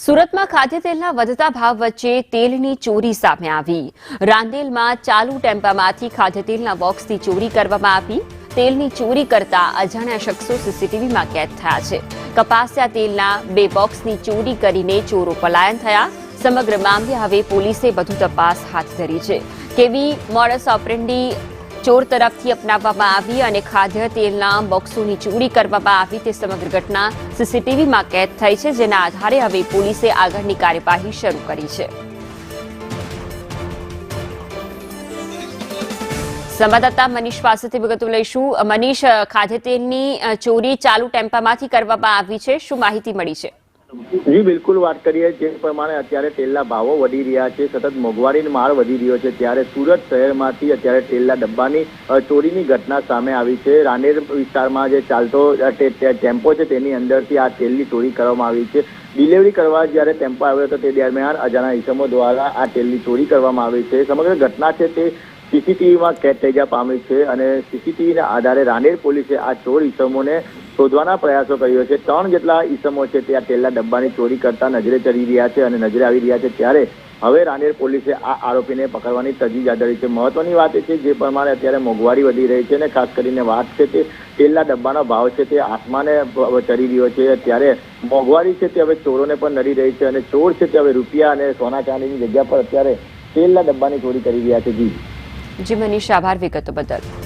સુરતમાં ખાદ્યતેલના વધતા ભાવ વચ્ચે તેલની ચોરી સામે આવી। રાંદેલમાં ચાલુ ટેમ્પામાંથી ખાદ્યતેલના બોક્સની ચોરી કરવામાં આવી। તેલની ચોરી કરતા અજાણ્યા શખ્સો સીસીટીવીમાં કેદ થયા છે। કપાસિયા તેલના 2 બોક્સની ચોરી કરીને ચોરો પલાયન થયા। સમગ્ર મામલે હવે પોલીસે વધુ તપાસ હાથ ધરી છે। કેવી મોડસ ઓપરેન્ડી ચોર તરફથી અપનાવવામાં આવી અને ખાદ્ય તેલના બોક્સોની ચોરી કરવામાં આવી તે સમગ્ર ઘટના સીસીટીવીમાં કેદ થઈ છે, જેના આધારે હવે પોલીસે આગળની કાર્યવાહી શરૂ કરી છે। સંવાદદાતા મનીષ પાસેથી વિગતો લઈશું। મનીષ, ખાદ્ય તેલની ચોરી ચાલુ ટેમ્પામાંથી કરવામાં આવી છે, શું માહિતી મળી છે? જી બિલકુલ, વાત કરીએ જે પ્રમાણે અત્યારે તેલના ભાવો વધી રહ્યા છે, સતત મોંઘવારીનો માર વધી રહ્યો છે, ત્યારે સુરત શહેરમાંથી અત્યારે તેલના ડબ્બાની ચોરીની ઘટના સામે આવી છે। રાંદેર વિસ્તારમાં જે ચાલતો ટેમ્પો છે તેની અંદરથી આ તેલની ચોરી કરવામાં આવી છે। ડિલિવરી કરવા જ્યારે ટેમ્પો આવ્યો હતો તે દરમિયાન અજાણ્યા ઇસમો દ્વારા આ તેલની ચોરી કરવામાં આવી છે। સમગ્ર ઘટના છે તે સીસીટીવીમાં કેદ થઈ જવા પામી છે અને સીસીટીવીના આધારે રાંદેર પોલીસે આ ચોર ઇસમોને શોધવાના પ્રયાસો કર્યો છે। 3 જેટલા ઇસમો છે તે આ તેલના ડબ્બાની ચોરી કરતા નજરે ચડી રહ્યા છે અને નજરે આવી રહ્યા છે, ત્યારે હવે રાંદેર પોલીસે આ આરોપીને પકડવાની તજવીજ હાથ ધરી છે। મહત્વની વાત એ છે જે પ્રમાણે અત્યારે મોંઘવારી વધી રહી છે અને ખાસ કરીને વાત છે તે તેલના ડબ્બાનો ભાવ છે તે આસમાને ચડી રહ્યો છે, ત્યારે મોંઘવારી છે તે હવે ચોરોને પણ નડી રહી છે અને ચોર છે તે હવે રૂપિયા અને સોના ચાંદીની જગ્યા પર અત્યારે તેલના ડબ્બાની ચોરી કરી રહ્યા છે। જી મનીષ, આભાર વિગતો બદલ।